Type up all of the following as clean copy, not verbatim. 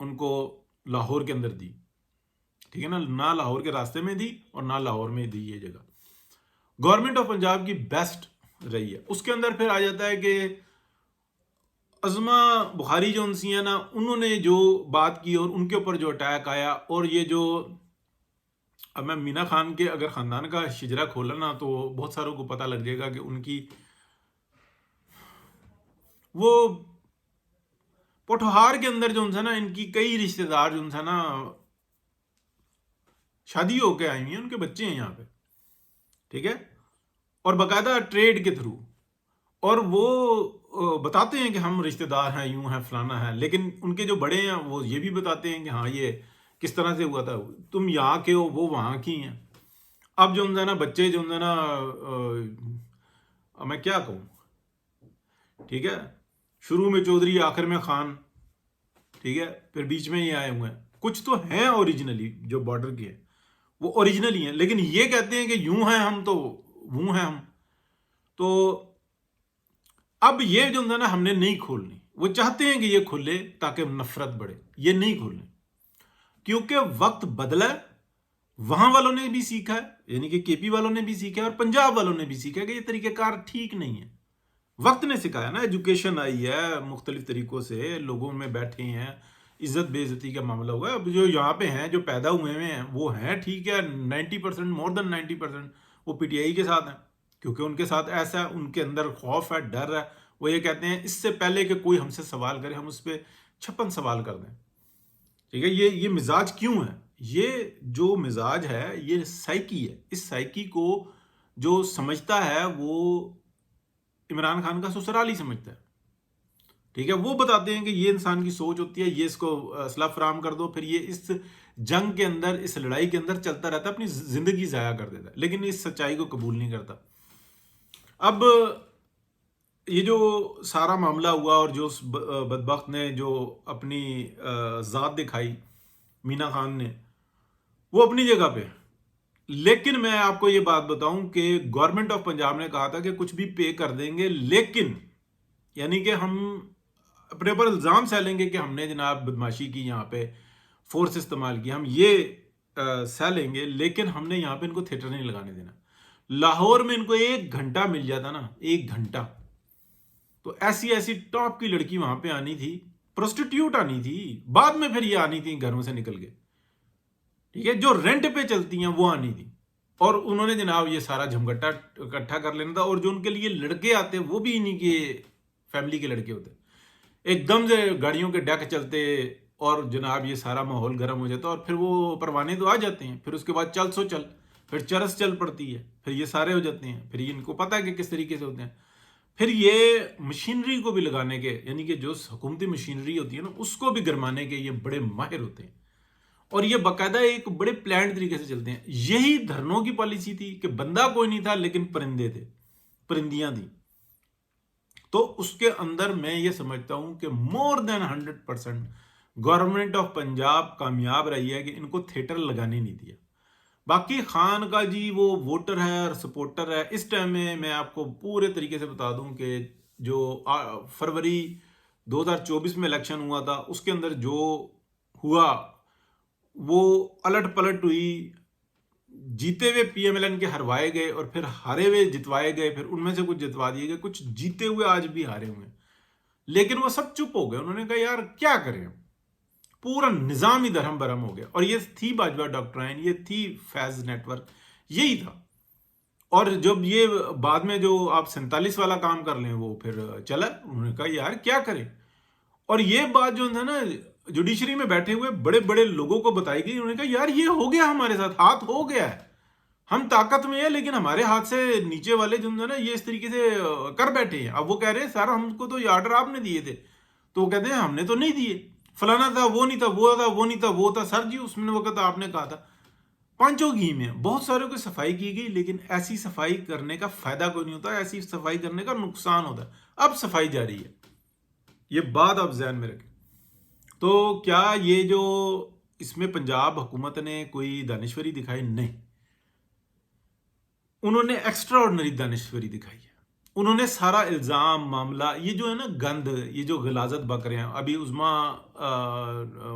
ان کو لاہور کے اندر دی، ٹھیک ہے نا، نہ لاہور کے راستے میں دی اور نہ لاہور میں دی یہ جگہ. گورنمنٹ آف پنجاب کی بیسٹ رہی ہے. اس کے اندر پھر آ جاتا ہے کہ عظمہ بخاری جو انسی ہیں نا، انہوں نے جو بات کی اور ان کے اوپر جو اٹیک آیا، اور یہ جو اب میں مینا خان کے اگر خاندان کا شجرہ کھولا نا تو بہت ساروں کو پتہ لگ جائے گا کہ ان کی وہ پوٹھوہار کے اندر جو ان سے نا ان کی کئی رشتہ دار جو ان سے نا شادی ہو کے آئی ہوئی ہیں، ان کے بچے ہیں یہاں پہ، ٹھیک ہے، اور باقاعدہ ٹریڈ کے تھرو، اور وہ بتاتے ہیں کہ ہم رشتہ دار ہیں، یوں ہیں، فلانا ہے، لیکن ان کے جو بڑے ہیں وہ یہ بھی بتاتے ہیں کہ ہاں یہ کس طرح سے ہوا تھا، تم یہاں کے ہو، وہ وہاں کی ہیں. اب جو ہے نا بچے جو ہے نا میں کیا کہوں، ٹھیک ہے، شروع میں چودھری آخر میں خان، ٹھیک ہے، پھر بیچ میں یہ آئے ہوئے ہیں. کچھ تو ہیں اوریجنلی جو بارڈر کے ہیں وہ اوریجنلی ہیں، لیکن یہ کہتے ہیں کہ یوں ہیں ہم تو وہ ہیں ہم. تو اب یہ جو ہے نا ہم نے نہیں کھولنی، وہ چاہتے ہیں کہ یہ کھلے تاکہ نفرت بڑھے، یہ نہیں کھولنی کیونکہ وقت بدلا ہے. وہاں والوں نے بھی سیکھا ہے، یعنی کہ کے پی والوں نے بھی سیکھا ہے اور پنجاب والوں نے بھی سیکھا ہے کہ یہ طریقہ کار ٹھیک نہیں ہے. وقت نے سکھایا نا، ایجوکیشن آئی ہے مختلف طریقوں سے، لوگوں میں بیٹھے ہیں، عزت بے عزتی کا معاملہ ہوا ہے. اب جو یہاں پہ ہیں، جو پیدا ہوئے ہیں وہ ہیں، ٹھیک ہے، 90% مور دین 90% وہ پی ٹی آئی کے ساتھ ہیں، کیونکہ ان کے ساتھ ایسا ہے، ان کے اندر خوف ہے، ڈر ہے. وہ یہ کہتے ہیں اس سے پہلے کہ کوئی ہم سے سوال کرے ہم اس پہ 56 سوال کر دیں. ٹھیک ہے، یہ مزاج کیوں ہے؟ یہ جو مزاج ہے یہ سائیکی ہے. اس سائیکی کو جو سمجھتا ہے وہ عمران خان کا سسرال ہی سمجھتا ہے. ٹھیک ہے، وہ بتاتے ہیں کہ یہ انسان کی سوچ ہوتی ہے، یہ اس کو اسلحہ فراہم کر دو، پھر یہ اس جنگ کے اندر، اس لڑائی کے اندر چلتا رہتا ہے، اپنی زندگی ضائع کر دیتا ہے، لیکن اس سچائی کو قبول نہیں کرتا. اب یہ جو سارا معاملہ ہوا اور جو اس بدبخت نے جو اپنی ذات دکھائی مینا خان نے، وہ اپنی جگہ پہ. لیکن میں آپ کو یہ بات بتاؤں کہ گورنمنٹ آف پنجاب نے کہا تھا کہ کچھ بھی پے کر دیں گے، لیکن یعنی کہ ہم اپنے اوپر الزام سہ لیں گے کہ ہم نے جناب بدماشی کی، یہاں پہ فورس استعمال کی، ہم یہ سہ لیں گے، لیکن ہم نے یہاں پہ ان کو تھیٹر نہیں لگانے دینا. لاہور میں ان کو 1 گھنٹہ مل جاتا نا، 1 گھنٹہ، تو ایسی ایسی ٹاپ کی لڑکی وہاں پہ آنی تھی، پروسٹیٹیوٹ آنی تھی، بعد میں پھر یہ آنی تھی گھروں سے نکل کے، ٹھیک ہے، جو رینٹ پہ چلتی ہیں وہ آنی تھی. اور انہوں نے جناب یہ سارا جھمگٹا اکٹھا کر لینا تھا. اور جو ان کے لیے لڑکے آتے وہ بھی انہی کے فیملی کے لڑکے ہوتے. ایک دم سے گاڑیوں کے ڈیک چلتے اور جناب یہ سارا ماحول گرم ہو جاتا، اور پھر وہ پروانے تو آ جاتے ہیں، پھر اس کے بعد چل سو چل، پھر چرس چل پڑتی ہے، پھر یہ سارے ہو جاتے ہیں، پھر یہ ان کو پتہ ہے کہ کس طریقے سے ہوتے ہیں. پھر یہ مشینری کو بھی لگانے کے، یعنی کہ جو حکومتی مشینری ہوتی ہے نا اس کو بھی گرمانے کے یہ بڑے ماہر ہوتے ہیں، اور یہ باقاعدہ ایک بڑے پلانڈ طریقے سے چلتے ہیں. یہی دھرنوں کی پالیسی تھی کہ بندہ کوئی نہیں تھا لیکن پرندے تھے، پرندیاں تھیں. تو اس کے اندر میں یہ سمجھتا ہوں کہ مور دین 100% گورنمنٹ آف پنجاب کامیاب رہی ہے کہ ان کو تھیٹر لگانے نہیں دیا. باقی خان کا جی وہ ووٹر ہے اور سپورٹر ہے. اس ٹائم میں آپ کو پورے طریقے سے بتا دوں کہ جو فروری 2024 میں الیکشن ہوا تھا اس کے اندر جو ہوا وہ الٹ پلٹ ہوئی. جیتے ہوئے پی ایم ایل این کے ہروائے گئے اور پھر ہارے ہوئے جتوائے گئے، پھر ان میں سے کچھ جتوا دیے گئے، کچھ جیتے ہوئے آج بھی ہارے ہوئے. لیکن وہ سب چپ ہو گئے، انہوں نے کہا یار کیا کریں، پورا نظام ہی درہم برہم ہو گیا. اور یہ تھی باجوہ ڈاکٹرائن، یہ تھی فیض نیٹ ورک، یہی تھا. اور جب یہ بعد میں جو آپ 47 والا کام کر لیں وہ پھر چلا، انہوں نے کہا یار کیا کریں. اور یہ بات جو ہے نا جوڈیشری میں بیٹھے ہوئے بڑے بڑے لوگوں کو بتائی گئی، انہوں نے کہا یار یہ ہو گیا، ہمارے ساتھ ہاتھ ہو گیا ہے، ہم طاقت میں ہیں لیکن ہمارے ہاتھ سے نیچے والے جو ہے نا یہ اس طریقے سے کر بیٹھے ہیں. اب وہ کہہ رہے ہیں سر ہم کو تو یہ آرڈر آپ نے دیے تھے، تو وہ کہتے ہیں ہم نے تو نہیں دیے، فلانا تھا، وہ نہیں تھا، وہ تھا، وہ نہیں تھا، وہ تھا. سر جی اس میں وقت آپ نے کہا تھا. پانچوں گھی میں بہت ساروں کی صفائی کی گئی، لیکن ایسی صفائی کرنے کا فائدہ کوئی نہیں ہوتا، ایسی صفائی کرنے کا نقصان ہوتا ہے. اب صفائی جاری ہے، یہ بات آپ ذہن میں رکھیں. تو کیا یہ جو اس میں پنجاب حکومت نے کوئی دانشوری دکھائی؟ نہیں، انہوں نے ایکسٹرا آرڈنری دانشوری دکھائی ہے. انہوں نے سارا الزام معاملہ یہ جو ہے نا گند، یہ جو غلاظت بک رہے ہیں، ابھی عظما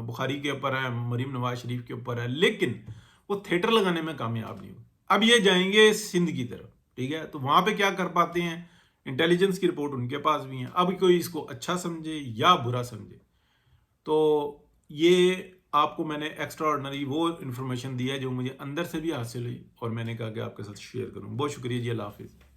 بخاری کے اوپر ہے، مریم نواز شریف کے اوپر ہے، لیکن وہ تھیٹر لگانے میں کامیاب نہیں ہوئے. اب یہ جائیں گے سندھ کی طرف، ٹھیک ہے، تو وہاں پہ کیا کر پاتے ہیں، انٹیلیجنس کی رپورٹ ان کے پاس بھی ہیں. اب کوئی اس کو اچھا سمجھے یا برا سمجھے، تو یہ آپ کو میں نے ایکسٹرا آرڈنری وہ انفارمیشن دی ہے جو مجھے اندر سے بھی حاصل ہوئی اور میں نے کہا کہ آپ کے ساتھ شیئر کروں. بہت شکریہ جی، اللہ حافظ.